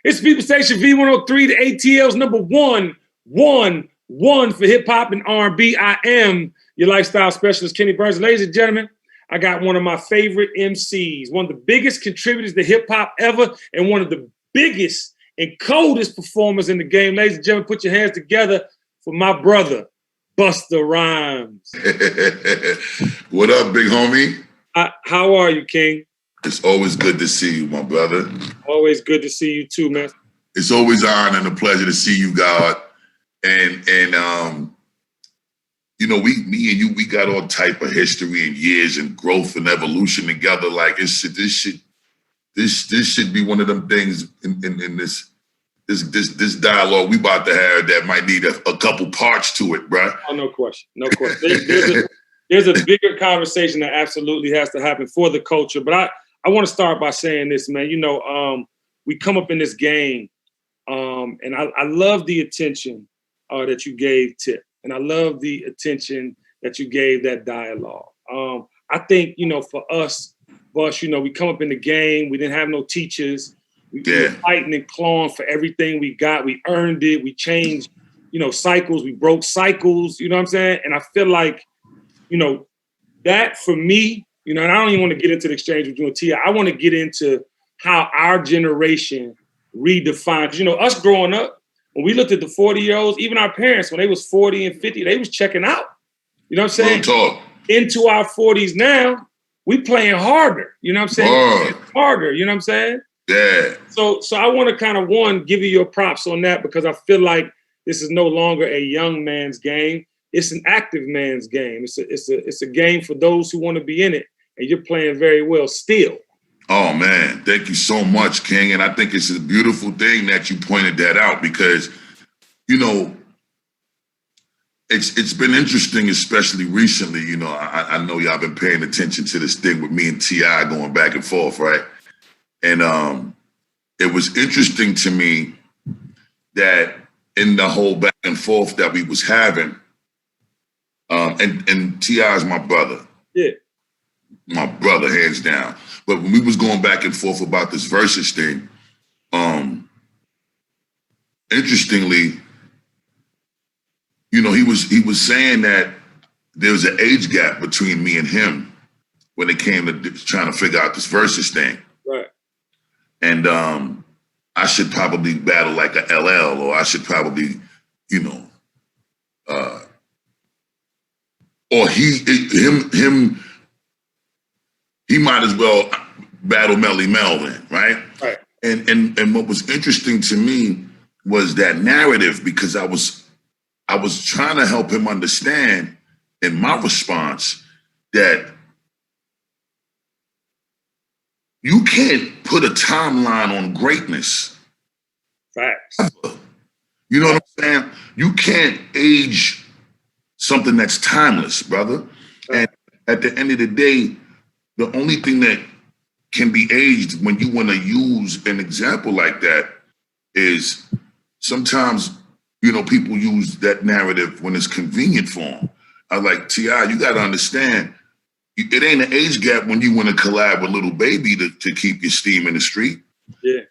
It's People Station V103, the ATL's number one for hip hop and R&B. I am your lifestyle specialist, Kenny Burns. Ladies and gentlemen, I got one of my favorite MCs, one of the biggest contributors to hip hop ever, and one of the biggest and coldest performers in the game. Ladies and gentlemen, put your hands together for my brother, Busta Rhymes. What up, big homie? How are you, King? It's always good to see you, my brother. Always good to see you too, man. It's always an honor and a pleasure to see you, God. And you know, me and you, we got all type of history and years and growth and evolution together. Like this should be one of them things in this dialogue we about to have that might need a couple parts to it, bro. Oh, no question, no question. There's a bigger conversation that absolutely has to happen for the culture. But I want to start by saying this, man. You know, we come up in this game, and I love the attention that you gave Tip, and I love the attention that you gave that dialogue. I think, you know, for us, Bus, you know, we come up in the game. We didn't have no teachers. We were fighting and clawing for everything we got. We earned it. We changed, you know, cycles. We broke cycles. You know what I'm saying? And I feel like, you know, that for me, you know, and I don't even want to get into the exchange with you and T.I. I want to get into how our generation redefined. Because, you know, us growing up, when we looked at the 40-year-olds, even our parents, when they was 40 and 50, they was checking out. You know what I'm saying? Talk. Into our 40s now, we playing harder. You know what I'm saying? Harder. You know what I'm saying? Yeah. So I want to kind of, one, give you your props on that, because I feel like this is no longer a young man's game. It's an active man's game. It's a game for those who want to be in it, and you're playing very well still. Oh man, thank you so much, King. And I think it's a beautiful thing that you pointed that out, because, you know, it's been interesting, especially recently. You know, I know y'all been paying attention to this thing with me and T.I. going back and forth, right? And it was interesting to me that in the whole back and forth that we was having, and T.I. is my brother. Yeah. My brother, hands down. But when we was going back and forth about this versus thing, interestingly, you know, he was saying that there was an age gap between me and him when it came to trying to figure out this versus thing. Right. And I should probably battle like a E.L.E, or I should probably, you know, or he might as well battle Melly Mel then, right? Right. And what was interesting to me was that narrative, because I was trying to help him understand in my response that you can't put a timeline on greatness. Facts. You know what I'm saying? You can't age something that's timeless, brother. And at the end of the day, the only thing that can be aged when you want to use an example like that is sometimes, you know, people use that narrative when it's convenient for them. I like, T.I., you got to understand, it ain't an age gap when you want to collab with Little Baby to keep your steam in the street. Yeah.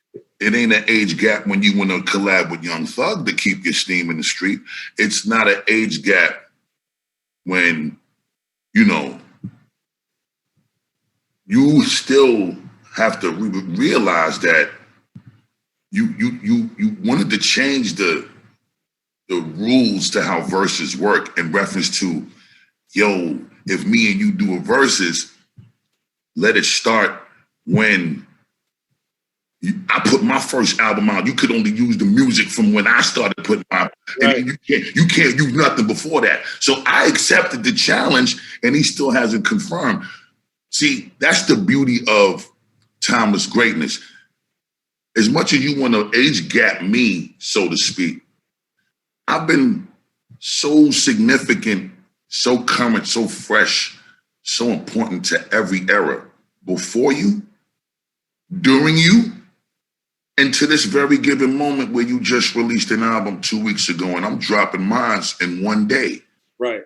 It ain't an age gap when you want to collab with Young Thug to keep your steam in the street. It's not an age gap when, you know, you still have to realize that you wanted to change the rules to how verses work in reference to, yo, if me and you do a versus, let it start when I put my first album out. You could only use the music from when I started putting my, right. And you can't use nothing before that. So I accepted the challenge, and he still hasn't confirmed. See, that's the beauty of timeless greatness. As much as you want to age gap me, so to speak, I've been so significant, so current, so fresh, so important to every era before you, during you, and to this very given moment where you just released an album 2 weeks ago and I'm dropping mine in one day. Right.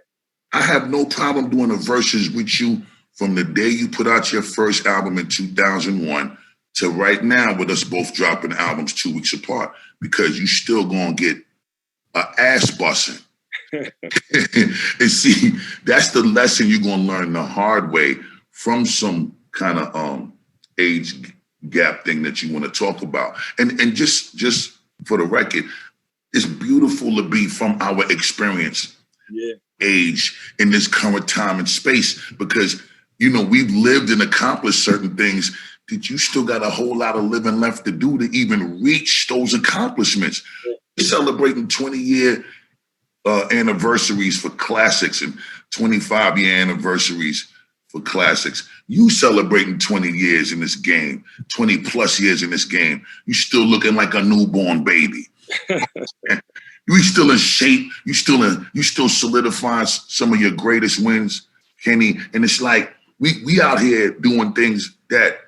I have no problem doing a versus with you from the day you put out your first album in 2001 to right now with us both dropping albums 2 weeks apart, because you still gonna get an ass busting. And see, that's the lesson you're gonna learn the hard way from some kind of age gap thing that you want to talk about. And just for the record, it's beautiful to be from our experience, age in this current time and space, because we've lived and accomplished certain things that you still got a whole lot of living left to do to even reach those accomplishments. We're celebrating 20-year anniversaries for classics and 25-year anniversaries for classics. You celebrating 20 years in this game, 20 plus years in this game. You still looking like a newborn baby. You still in shape. You still solidifying some of your greatest wins, Kenny. And it's like we out here doing things that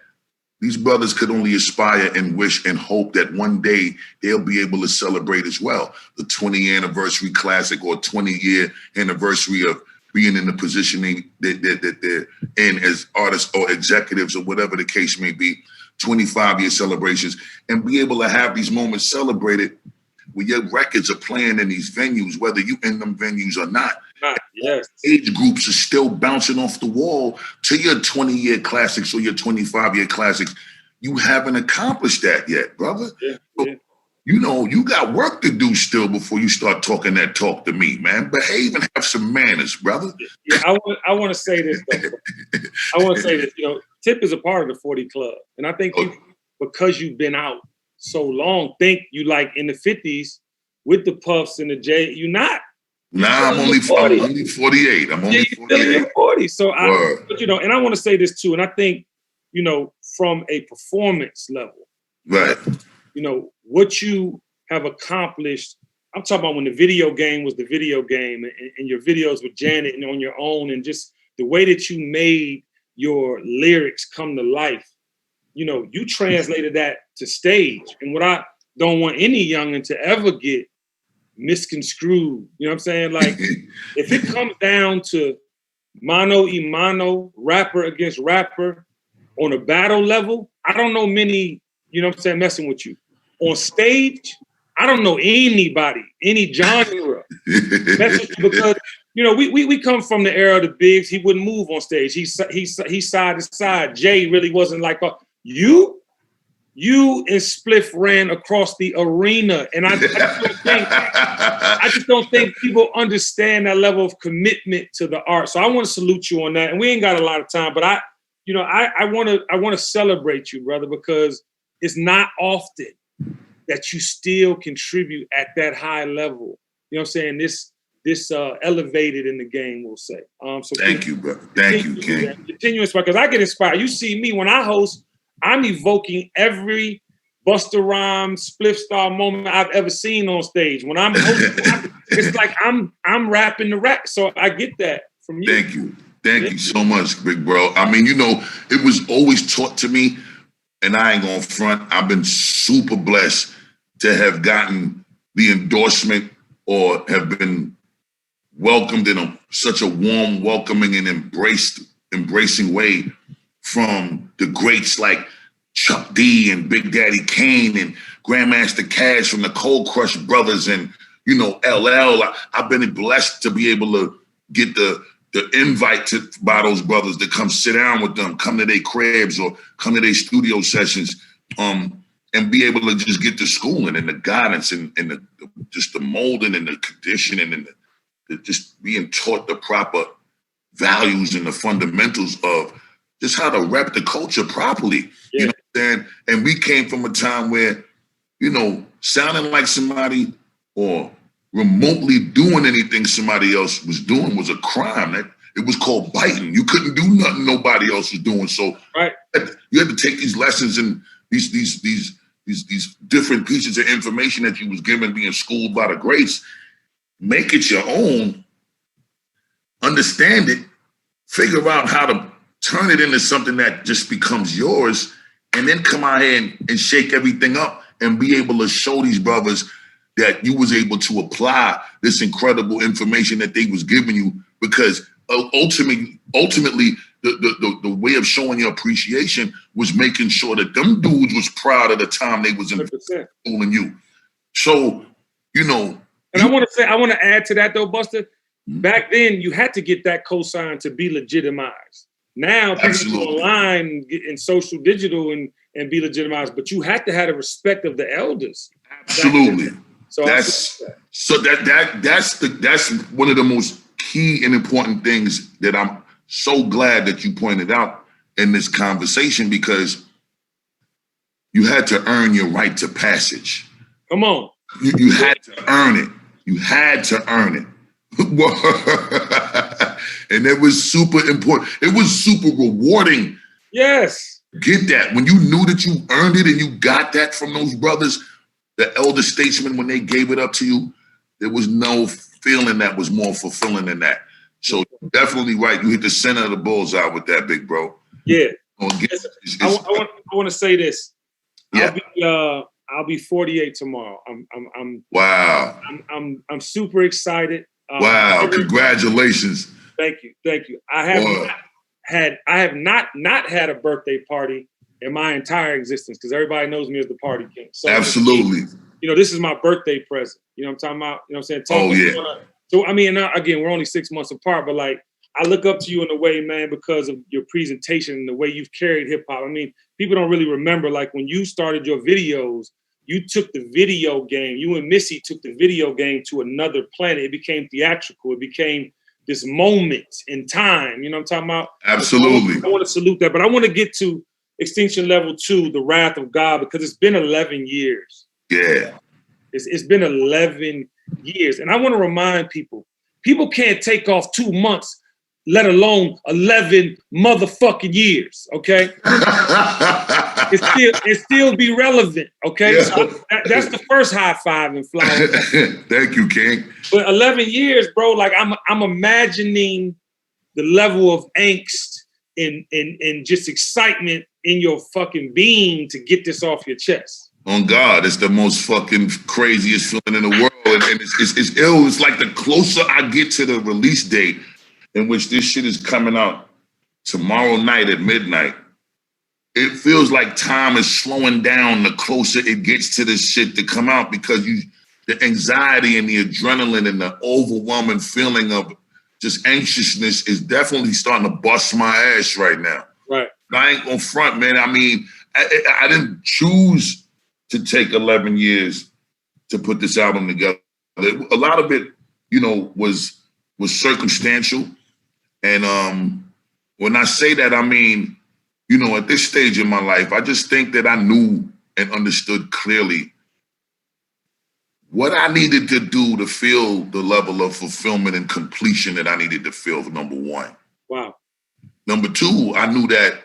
these brothers could only aspire and wish and hope that one day they'll be able to celebrate as well. The 20th anniversary classic or 20-year anniversary of being in the positioning that they're in as artists or executives or whatever the case may be, 25-year celebrations, and be able to have these moments celebrated where your records are playing in these venues, whether you in them venues or not. Yes. Age groups are still bouncing off the wall to your 20-year classics or your 25-year classics. You haven't accomplished that yet, brother. Yeah. You got work to do still before you start talking that talk to me, man. Behave and have some manners, brother. Yeah, I want to say this, though. I want to say this. Tip is a part of the 40 Club. And I think because you've been out so long, think you like in the 50s with the Puffs and the J. You're not. Nah, I'm only 48. I'm only 48. 40. So and I want to say this too. And I think, from a performance level, right? What you have accomplished. I'm talking about when the video game was the video game, and your videos with Janet and on your own, and just the way that you made your lyrics come to life. You translated that to stage. And what I don't want any youngin' to ever get misconstrued. You know what I'm saying? Like, if it comes down to mano y mano, rapper against rapper on a battle level, I don't know many, messing with you. On stage, I don't know anybody, any genre messing with you, because we come from the era of the bigs. He wouldn't move on stage. He's side to side. Jay really wasn't like you and Spliff ran across the arena, and I just don't think people understand that level of commitment to the art. So I want to salute you on that. And we ain't got a lot of time, but I want to celebrate you, brother, because it's not often that you still contribute at that high level. You know what I'm saying? This elevated in the game, we'll say. So thank you, brother. Thank you, King. Continue to inspire, because I get inspired. You see me when I host, I'm evoking every Busta Rhymes, Spliff Star moment I've ever seen on stage. When I'm hosting, it's like I'm rapping the rap. So I get that from you. Thank you. Thank you so much, big bro. I mean, it was always taught to me, and I ain't gonna front. I've been super blessed to have gotten the endorsement or have been welcomed in such a warm, welcoming, and embracing way from the greats like Chuck D and Big Daddy Kane and Grandmaster Cash from the Cold Crush Brothers and, E.L.E. I've been blessed to be able to get the invite by those brothers to come sit down with them, come to their cribs or come to their studio sessions, and be able to just get the schooling and the guidance and just the molding and the conditioning and the just being taught the proper values and the fundamentals of just how to rep the culture properly. Yeah. You know what I'm saying? And we came from a time where, sounding like somebody or remotely doing anything somebody else was doing was a crime. It was called biting. You couldn't do nothing nobody else was doing. So right. You had to take these lessons and these different pieces of information that you was given, being schooled by the greats, make it your own, understand it, figure out how to turn it into something that just becomes yours, and then come out here and shake everything up and be able to show these brothers that you was able to apply this incredible information that they was giving you, because ultimately the way of showing your appreciation was making sure that them dudes was proud of the time they was in fooling you. So, you know. And I want to add to that though, Busta. Back then, you had to get that cosign to be legitimized. Now, people go online and social digital and be legitimized, but you had to have the respect of the elders. Absolutely. So that's one of the most key and important things that I'm so glad that you pointed out in this conversation, because you had to earn your right to passage. Come on. You had to earn it. You had to earn it. And it was super important. It was super rewarding. Yes. Get that. When you knew that you earned it and you got that from those brothers, the elder statesmen, when they gave it up to you, there was no feeling that was more fulfilling than that. So definitely right. You hit the center of the bullseye with that, big bro. Yeah. I want to say this. Yeah. I'll be 48 tomorrow. Wow. I'm super excited. Wow. Congratulations. Thank you. I have not had a birthday party in my entire existence, because everybody knows me as the party king. So absolutely. You know, this is my birthday present. You know what I'm talking about? You know what I'm saying? So I mean, again, we're only 6 months apart, but like, I look up to you in a way, man, because of your presentation and the way you've carried hip hop. I mean, people don't really remember, like, when you started your videos, you took the video game, you and Missy took the video game to another planet. It became theatrical. It became this moment in time. You know what I'm talking about? Absolutely. I want to salute that, but I want to get to Extinction Level 2, The Wrath of God, because it's been 11 years. Yeah. It's been 11 years. And I want to remind people can't take off 2 months, let alone 11 motherfucking years, okay? it still be relevant, okay? Yeah. So that's the first high five and flower. Thank you, King. But 11 years, bro, like I'm imagining the level of angst and just excitement in your fucking being to get this off your chest. On God, it's the most fucking craziest feeling in the world. And it's ill. It's like the closer I get to the release date, in which this shit is coming out tomorrow night at midnight, it feels like time is slowing down the closer it gets to this shit to come out, because the anxiety and the adrenaline and the overwhelming feeling of just anxiousness is definitely starting to bust my ass right now. Right. I ain't gonna front, man. I mean, I didn't choose to take 11 years to put this album together. A lot of it, you know, was circumstantial. And when I say that, I mean, you know, at this stage in my life, I just think that I knew and understood clearly what I needed to do to feel the level of fulfillment and completion that I needed to feel, number one. Wow. Number two, I knew that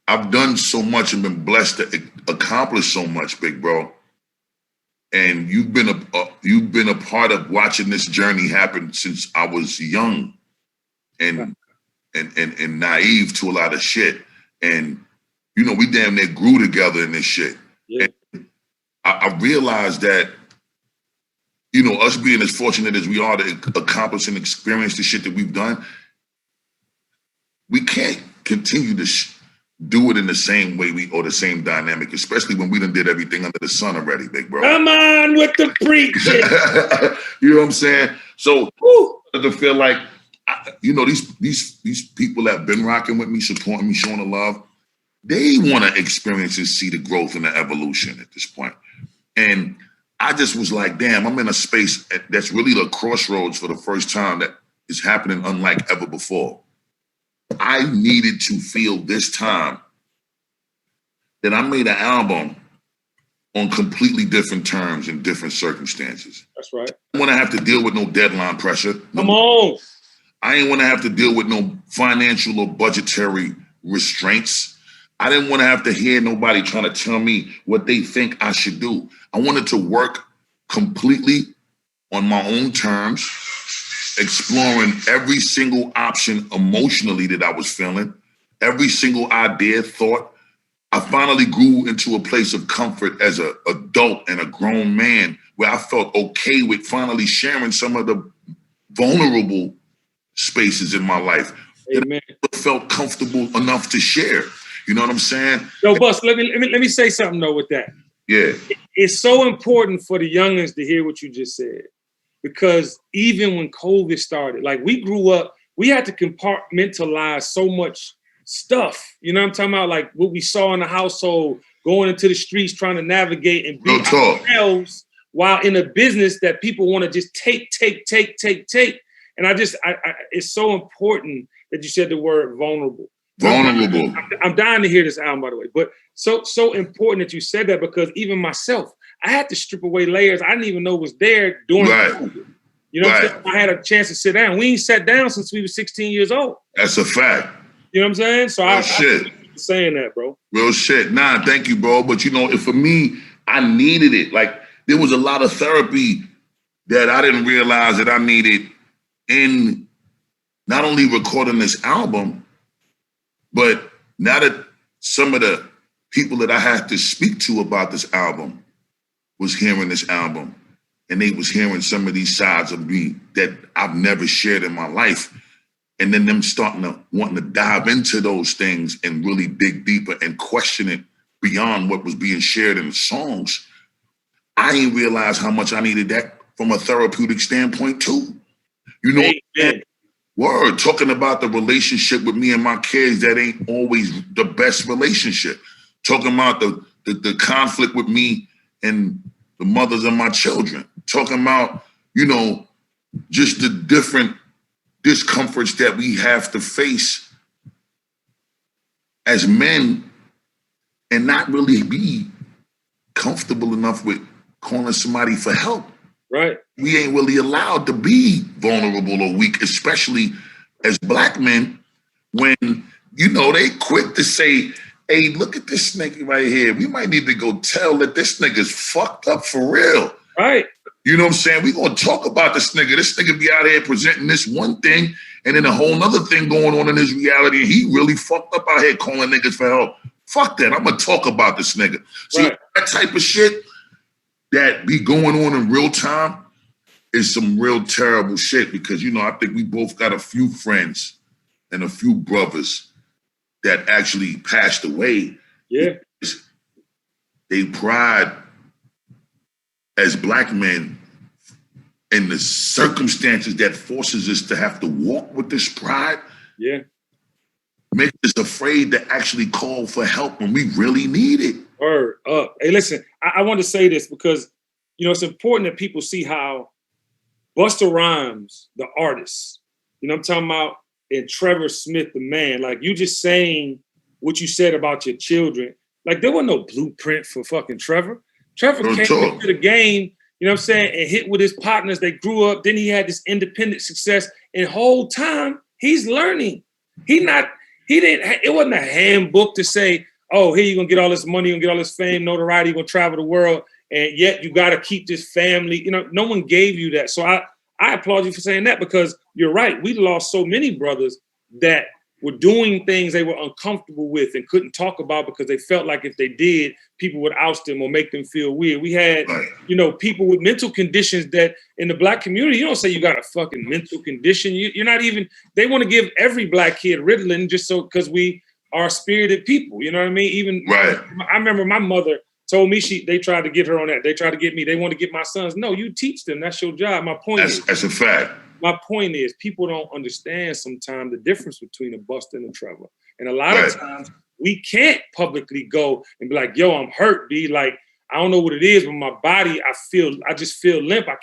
I've done so much and been blessed to accomplish so much, big bro. And you've been a part of watching this journey happen since I was young and naive to a lot of shit. And, you know, we damn near grew together in this shit. Yeah. And I realized that, you know, us being as fortunate as we are to accomplish and experience the shit that we've done, we can't continue to do it in the same way or the same dynamic, especially when we done did everything under the sun already, big bro. Come on with the preaching. You know what I'm saying? So to feel like, you know, these people that have been rocking with me, supporting me, showing the love, they want to experience and see the growth and the evolution at this point. And I just was like, damn, I'm in a space that's really the crossroads for the first time that is happening unlike ever before. I needed to feel this time that I made an album on completely different terms and different circumstances. That's right. I don't want to have to deal with no deadline pressure. Come on. I ain't want to have to deal with no financial or budgetary restraints. I didn't want to have to hear nobody trying to tell me what they think I should do. I wanted to work completely on my own terms, exploring every single option emotionally that I was feeling, every single idea, thought. I finally grew into a place of comfort as an adult and a grown man where I felt okay with finally sharing some of the vulnerable spaces in my life. Amen. that I felt comfortable enough to share. You know what I'm saying? Yo, Bus, let me say something though with that. Yeah. It's so important for the youngins to hear what you just said, because even when COVID started, like we grew up, we had to compartmentalize so much stuff. You know what I'm talking about? Like what we saw in the household, going into the streets, trying to navigate and be ourselves while in a business that people want to just take. And it's so important that you said the word vulnerable. Vulnerable. I'm dying to hear this album, by the way. But so important that you said that, because even myself, I had to strip away layers I didn't even know was there during COVID. You know what I'm saying? I had a chance to sit down. We ain't sat down since we were 16 years old. That's a fact. You know what I'm saying? So I saying that, bro. Real shit. Nah, thank you, bro. But you know, for me, I needed it. Like there was a lot of therapy that I didn't realize that I needed in not only recording this album, but now that some of the people that I had to speak to about this album was hearing this album, and they was hearing some of these sides of me that I've never shared in my life. And then them wanting to dive into those things and really dig deeper and question it beyond what was being shared in the songs. I didn't realize how much I needed that from a therapeutic standpoint too. You know, word, talking about the relationship with me and my kids that ain't always the best relationship. Talking about the conflict with me and the mothers of my children. Talking about, you know, just the different discomforts that we have to face as men and not really be comfortable enough with calling somebody for help. Right. We ain't really allowed to be vulnerable or weak, especially as Black men, when, you know, they quick to say, hey, look at this nigga right here. We might need to go tell that this nigga's fucked up for real. Right. You know what I'm saying? We gonna talk about this nigga. This nigga be out here presenting this one thing and then a whole nother thing going on in his reality. And he really fucked up out here calling niggas for help. Fuck that. I'm gonna talk about this nigga. See, that type of shit that be going on in real time is some real terrible shit, because, you know, I think we both got a few friends and a few brothers that actually passed away. Yeah. They pride as Black men in the circumstances that forces us to have to walk with this pride. Yeah. Makes us afraid to actually call for help when we really need it. Word up. Hey, listen, I want to say this because, you know, it's important that people see how Busta Rhymes, the artist, you know what I'm talking about, and Trevor Smith, the man, like you just saying what you said about your children, like there was no blueprint for fucking Trevor. Trevor came into the game, you know what I'm saying, and hit with his partners. They grew up. Then he had this independent success. And the whole time he's learning. It wasn't a handbook to say, oh, here you're gonna get all this money, you're gonna get all this fame, notoriety, you're gonna travel the world, and yet you gotta keep this family. You know, no one gave you that. So I applaud you for saying that, because you're right. We lost so many brothers that were doing things they were uncomfortable with and couldn't talk about because they felt like if they did, people would oust them or make them feel weird. We had, you know, people with mental conditions that in the Black community, you don't say you got a fucking mental condition. You're not even, they want to give every Black kid Ritalin just so, because we are spirited people, you know what I mean? Even, I remember my mother told me they tried to get her on that. They tried to get me. They want to get my sons. No, you teach them. That's your job. My point is, that's a fact. My point is, people don't understand sometimes the difference between a Busta and a Trevor. And a lot of times we can't publicly go and be like, yo, I'm hurt, B. Like, I don't know what it is, but my body, I just feel limp. I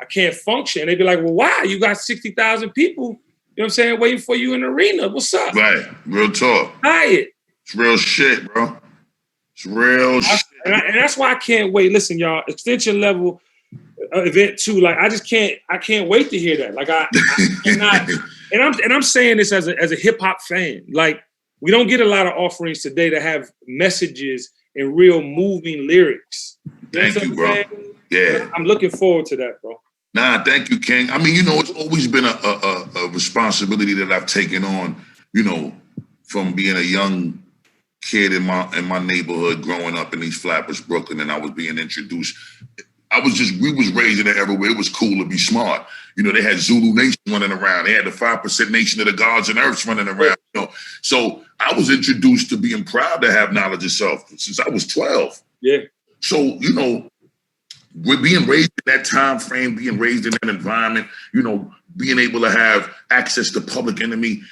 can't function. And they be like, well, why? You got 60,000 people, you know what I'm saying, waiting for you in the arena. What's up? Right. Real talk. Tired. It's real shit, bro. It's real shit. And that's why I can't wait. Listen, y'all, extension level event 2, like I can't wait to hear that. Like I cannot, and I'm saying this as a hip hop fan. Like, we don't get a lot of offerings today that have messages and real moving lyrics. Thank you, bro. Yeah, I'm looking forward to that, bro. Nah, thank you, King. I mean, you know, it's always been a responsibility that I've taken on, you know, from being a young kid in my neighborhood, growing up in East Flatbush, Brooklyn, and I was being introduced. we was raised in an era where it was cool to be smart. You know, they had Zulu Nation running around. They had the 5% Nation of the Gods and Earths running around. You know? So I was introduced to being proud to have knowledge of self since I was 12. Yeah. So, you know, we're being raised in that time frame, being raised in that environment, you know, being able to have access to Public Enemy.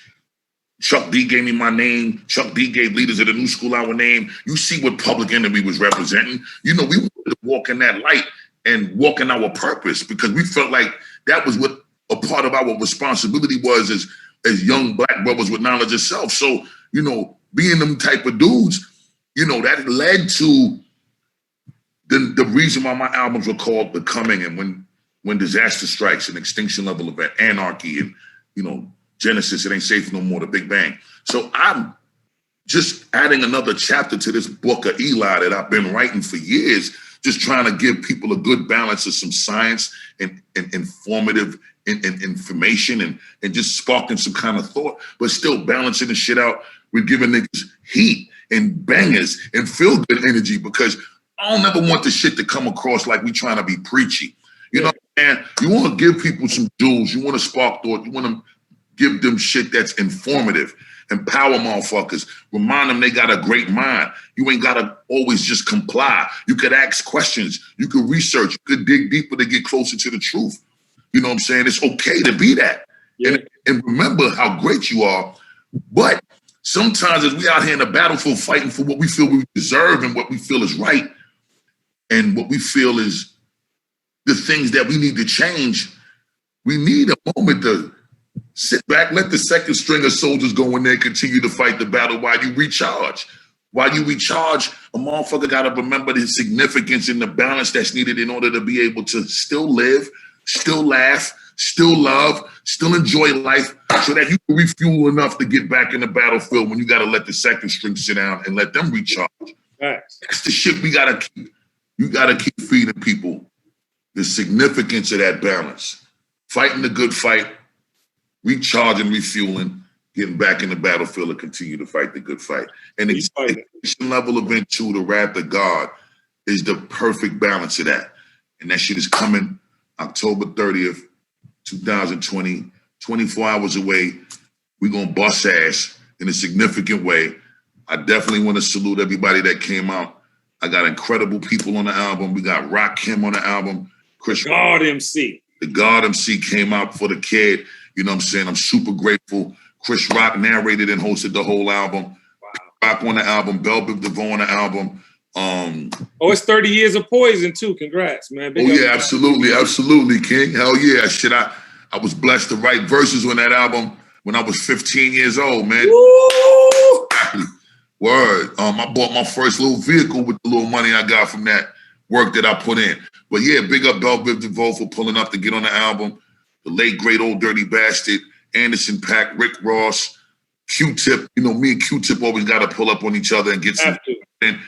Chuck D gave me my name. Chuck D gave Leaders of the New School our name. You see what Public Enemy was representing. You know, we wanted to walk in that light and walk in our purpose because we felt like that was what a part of our responsibility was as young Black brothers with knowledge of self. So, you know, being them type of dudes, you know, that led to the reason why my albums were called Becoming and When Disaster Strikes, an Extinction Level Event, Anarchy, and, you know, Genesis, It Ain't Safe No More, The Big Bang. So I'm just adding another chapter to this book of E.L.E that I've been writing for years, just trying to give people a good balance of some science and informative information and just sparking some kind of thought, but still balancing the shit out with giving niggas heat and bangers and feel good energy, because I don't ever want the shit to come across like we trying to be preachy. You know what I'm saying? You want to give people some jewels. You want to spark thought. You want to give them shit that's informative. Empower motherfuckers. Remind them they got a great mind. You ain't got to always just comply. You could ask questions. You could research. You could dig deeper to get closer to the truth. You know what I'm saying? It's okay to be that. Yeah. And remember how great you are. But sometimes as we out here in the battlefield fighting for what we feel we deserve and what we feel is right and what we feel is the things that we need to change, we need a moment to sit back, let the second string of soldiers go in there and continue to fight the battle while you recharge. While you recharge, a motherfucker got to remember the significance and the balance that's needed in order to be able to still live, still laugh, still love, still enjoy life, so that you can refuel enough to get back in the battlefield when you got to let the second string sit down and let them recharge. Right. That's the shit we got to keep. You got to keep feeding people the significance of that balance. Fighting the good fight, recharging, refueling, getting back in the battlefield and continue to fight the good fight. And the Extinction Level Event 2, The Wrath of God, is the perfect balance of that. And that shit is coming October 30th, 2020, 24 hours away. We're going to bust ass in a significant way. I definitely want to salute everybody that came out. I got incredible people on the album. We got Rakim on the album. Chris God MC. The God MC came out for the kid. You know what I'm saying? I'm super grateful. Chris Rock narrated and hosted the whole album. Wow. Rock on the album. Bell Biv DeVoe on the album. It's 30 Years of Poison too. Congrats, man. Big yeah, absolutely. Absolutely, King. Hell yeah. Shit, I was blessed to write verses on that album when I was 15 years old, man. Woo! Word. I bought my first little vehicle with the little money I got from that work that I put in. But yeah, big up Bell Biv DeVoe for pulling up to get on the album. The late, great Old Dirty Bastard, Anderson .Paak, Rick Ross, Q-Tip. You know, me and Q-Tip always got to pull up on each other and get some. And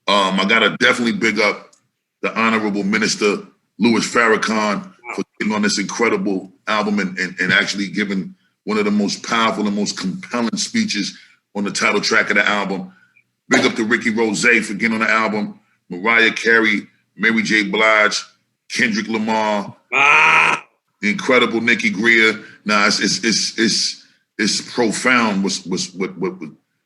I got to definitely big up the Honorable Minister Louis Farrakhan for getting on this incredible album and actually giving one of the most powerful and most compelling speeches on the title track of the album. Big up to Ricky Rose for getting on the album. Mariah Carey, Mary J. Blige, Kendrick Lamar, the incredible Nikki Greer. Nah, it's profound. What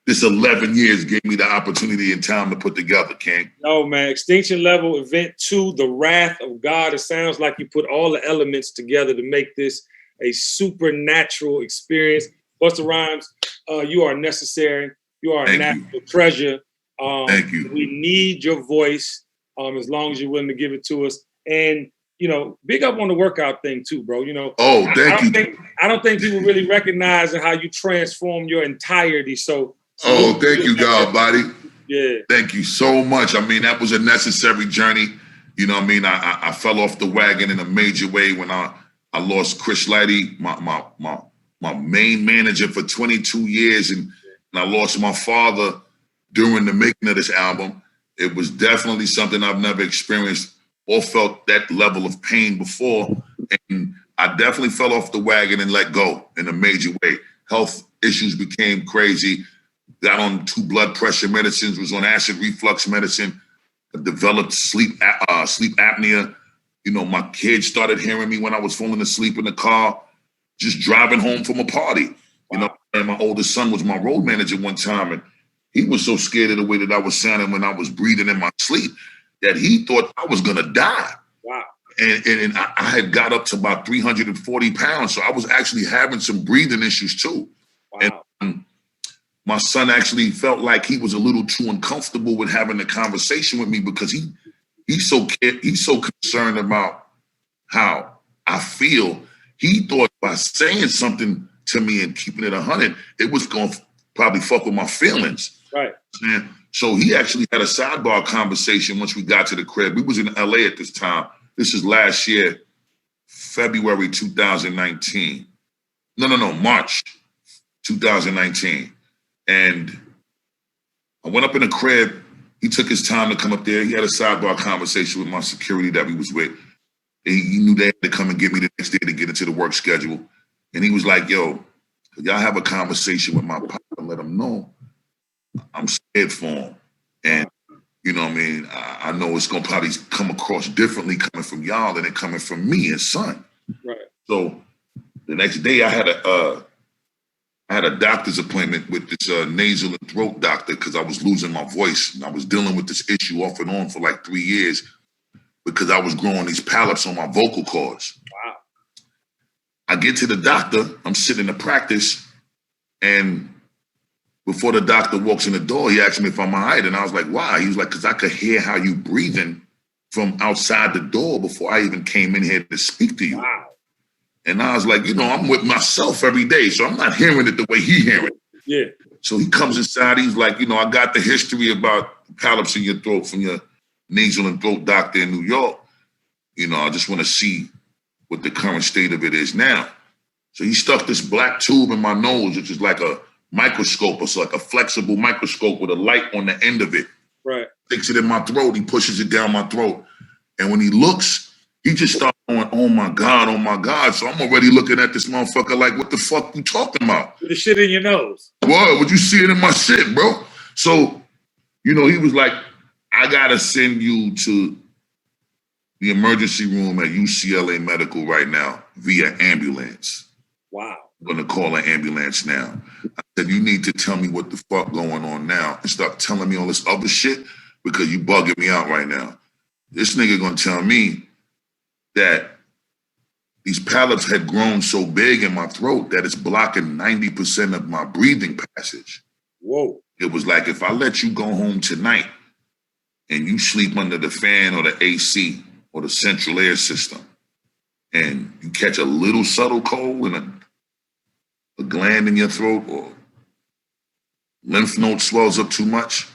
this 11 years gave me the opportunity and time to put together, King. No, man. Extinction Level Event 2, The Wrath of God. It sounds like you put all the elements together to make this a supernatural experience. Busta Rhymes, you are necessary. You are a national treasure. Thank you. We need your voice as long as you're willing to give it to us. And, you know, big up on the workout thing too, bro. You know, I don't think people really recognize how you transform your entirety. So thank you, God, buddy. Yeah. Thank you so much. I mean, that was a necessary journey. You know what I mean? I fell off the wagon in a major way when I lost Chris Lighty, my main manager for 22 years, and I lost my father during the making of this album. It was definitely something I've never experienced or felt that level of pain before. And I definitely fell off the wagon and let go in a major way. Health issues became crazy. Got on 2 blood pressure medicines, was on acid reflux medicine, developed sleep apnea. You know, my kids started hearing me when I was falling asleep in the car, just driving home from a party. You know, and my oldest son was my road manager one time, and he was so scared of the way that I was sounding when I was breathing in my sleep that he thought I was gonna die. Wow. And I had got up to about 340 pounds, so I was actually having some breathing issues too. Wow. And my son actually felt like he was a little too uncomfortable with having a conversation with me because he's so concerned about how I feel. He thought by saying something to me and keeping it 100, it was going to probably fuck with my feelings. Right. And so he actually had a sidebar conversation once we got to the crib. We was in L.A. at this time. This is last year, February 2019. No, March 2019. And I went up in the crib. He took his time to come up there. He had a sidebar conversation with my security that we was with. He knew they had to come and get me the next day to get into the work schedule. And he was like, yo, y'all have a conversation with my pop and let him know I'm scared for him. And, you know what I mean? I know it's going to probably come across differently coming from y'all than it coming from me, his son. Right. So the next day I had a doctor's appointment with this nasal and throat doctor because I was losing my voice. And I was dealing with this issue off and on for like 3 years because I was growing these polyps on my vocal cords. Wow. I get to the doctor, I'm sitting in the practice, and before the doctor walks in the door, he asked me if I'm all right. And I was like, why? He was like, because I could hear how you breathing from outside the door before I even came in here to speak to you. Wow. And I was like, you know, I'm with myself every day, so I'm not hearing it the way he hearing it. Yeah. So he comes inside, he's like, you know, I got the history about polyps in your throat from your nasal and throat doctor in New York. You know, I just want to see what the current state of it is now. So he stuck this black tube in my nose, which is like a microscope, or so like a flexible microscope with a light on the end of it. Right. Sticks it in my throat, he pushes it down my throat. And when he looks, he just starts going, oh my God, oh my God. So I'm already looking at this motherfucker like, what the fuck you talking about? With the shit in your nose. What? Would you see it in my shit, bro? So, you know, he was like, I gotta send you to the emergency room at UCLA Medical right now via ambulance. Wow. I'm gonna call an ambulance now. I said, you need to tell me what the fuck going on now and stop telling me all this other shit because you bugging me out right now. This nigga gonna tell me that these polyps had grown so big in my throat that it's blocking 90% of my breathing passage. Whoa. It was like, if I let you go home tonight and you sleep under the fan or the AC or the central air system and you catch a little subtle cold and a gland in your throat or lymph node swells up too much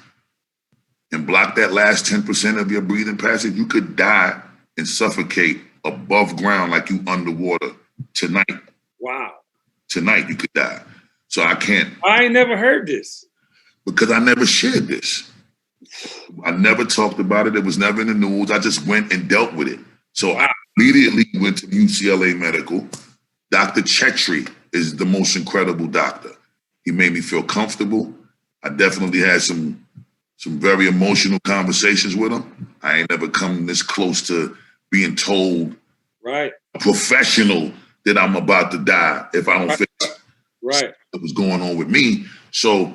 and block that last 10% of your breathing passage, you could die and suffocate above ground like you underwater tonight. Wow. Tonight you could die. So I can't. I ain't never heard this. Because I never shared this. I never talked about it. It was never in the news. I just went and dealt with it. So I immediately went to UCLA Medical. Dr. Chetri is the most incredible doctor. He made me feel comfortable. I definitely had some very emotional conversations with him. I ain't never come this close to being told, right, a professional, that I'm about to die if I don't fix right. what was going on with me. So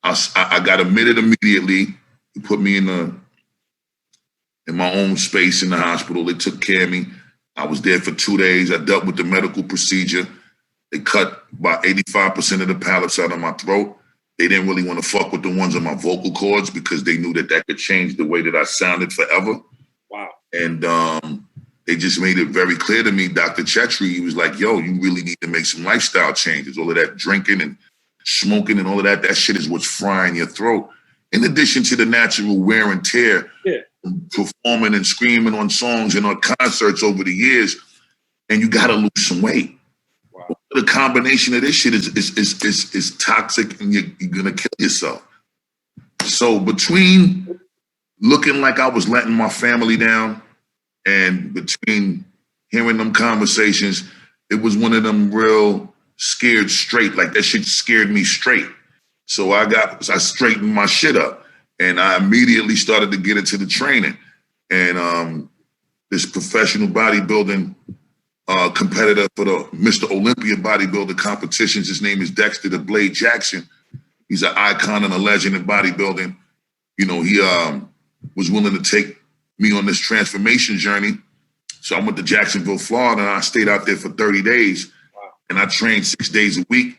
I got admitted immediately. He put me in my own space in the hospital. They took care of me. I was there for 2 days. I dealt with the medical procedure. They cut about 85% of the polyps out of my throat. They didn't really want to fuck with the ones on my vocal cords because they knew that could change the way that I sounded forever. Wow. And they just made it very clear to me, Dr. Chetri, he was like, yo, you really need to make some lifestyle changes. All of that drinking and smoking and all of that shit is what's frying your throat. In addition to the natural wear and tear, performing and screaming on songs and on concerts over the years, and you gotta lose some weight. Wow. The combination of this shit is toxic, and you're gonna kill yourself. So between looking like I was letting my family down and between hearing them conversations, it was one of them real scared straight, like that shit scared me straight. So I straightened my shit up. And I immediately started to get into the training. And this professional bodybuilding competitor for the Mr. Olympia bodybuilder competitions, his name is Dexter the Blade Jackson. He's an icon and a legend in bodybuilding. You know, he was willing to take me on this transformation journey. So I went to Jacksonville, Florida, and I stayed out there for 30 days. Wow. And I trained 6 days a week.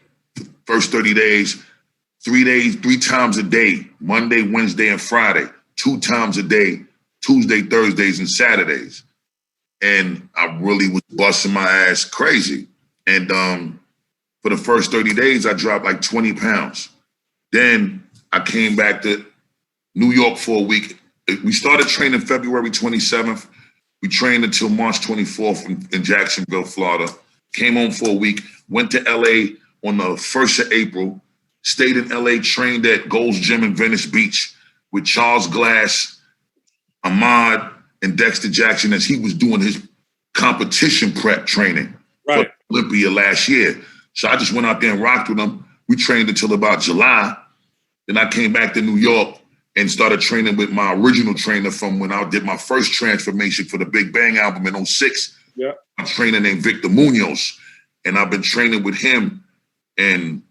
First 30 days, 3 times a day, Monday, Wednesday, and Friday, 2 times a day, Tuesday, Thursdays, and Saturdays. And I really was busting my ass crazy. And for the first 30 days, I dropped like 20 pounds. Then I came back to New York for a week. We started training February 27th. We trained until March 24th in Jacksonville, Florida. Came home for a week, went to L.A. on the 1st of April, stayed in L.A., trained at Gold's Gym in Venice Beach with Charles Glass, Ahmad, and Dexter Jackson as he was doing his competition prep training for Olympia last year. So I just went out there and rocked with them. We trained until about July. Then I came back to New York and started training with my original trainer from when I did my first transformation for the Big Bang album in 06. Yeah. A trainer named Victor Munoz. And I've been training with him and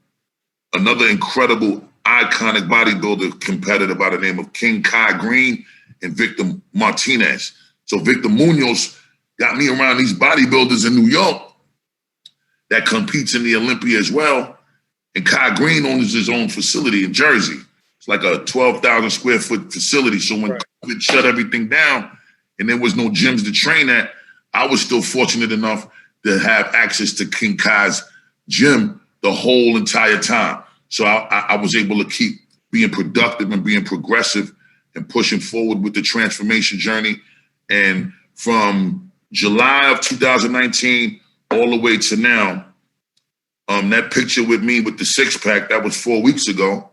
another incredible iconic bodybuilder competitor by the name of King Kai Green and Victor Martinez. So Victor Munoz got me around these bodybuilders in New York that competes in the Olympia as well. And Kai Green owns his own facility in Jersey. It's like a 12,000 square foot facility. So when COVID shut everything down and there was no gyms to train at, I was still fortunate enough to have access to King Kai's gym the whole entire time. So I was able to keep being productive and being progressive and pushing forward with the transformation journey. And from July of 2019 all the way to now, that picture with me with the 6-pack, that was 4 weeks ago.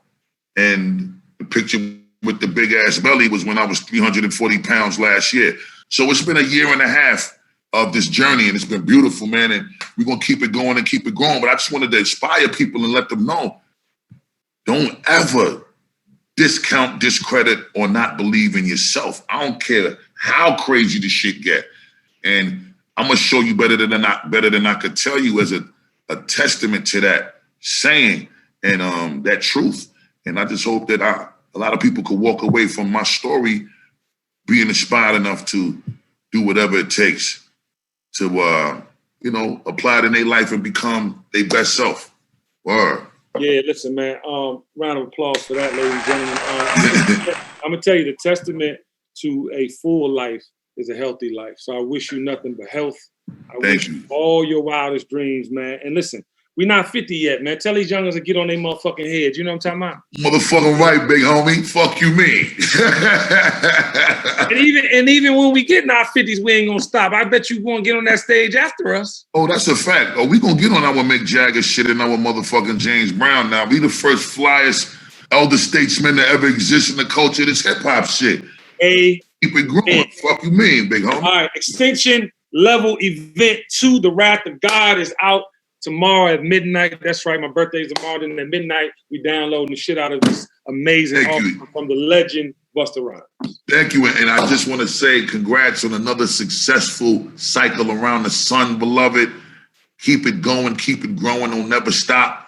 And the picture with the big ass belly was when I was 340 pounds last year. So it's been a year and a half of this journey, and it's been beautiful, man. And we're gonna keep it going and keep it growing. But I just wanted to inspire people and let them know, don't ever discount, discredit, or not believe in yourself. I don't care how crazy the shit get. And I'm gonna show you better than I could tell you as a testament to that saying and that truth. And I just hope that a lot of people could walk away from my story being inspired enough to do whatever it takes to, apply it in their life and become their best self. Word. Yeah, listen, man. Round of applause for that, ladies and gentlemen. I'm gonna tell you, the testament to a full life is a healthy life. So I wish you nothing but health. I wish you all your wildest dreams, man. And listen, we're not 50 yet, man. Tell these youngers to get on their motherfucking heads. You know what I'm talking about? Motherfucking right, big homie. Fuck you, me. and even when we get in our 50s, we ain't gonna stop. I bet you gonna get on that stage after us. Oh, that's a fact. Oh, we gonna get on our Mick Jagger shit and our motherfucking James Brown now. We the first flyest elder statesmen to ever exist in the culture of this hip hop shit. Keep it growing. Fuck you, mean, big homie. All right, Extinction Level Event 2, The Wrath of God, is out tomorrow at midnight. That's right, my birthday's tomorrow. Then at midnight, we downloading the shit out of this amazing album from the legend Busta Rhymes. Thank you, and I just want to say congrats on another successful cycle around the sun, beloved. Keep it going, keep it growing, don't never stop.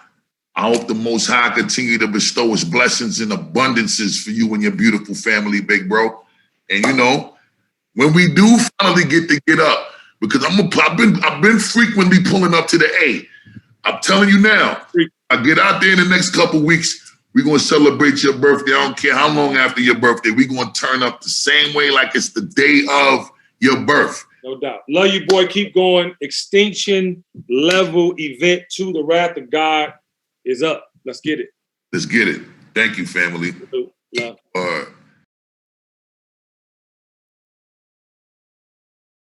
I hope the Most High continue to bestow his blessings and abundances for you and your beautiful family, big bro. And when we do finally get up, because I've been frequently pulling up to the A. I'm telling you now, I get out there in the next couple weeks, we're gonna celebrate your birthday. I don't care how long after your birthday, we're gonna turn up the same way like it's the day of your birth. No doubt. Love you, boy. Keep going. Extinction Level Event 2, The Wrath of God is up. Let's get it. Let's get it. Thank you, family.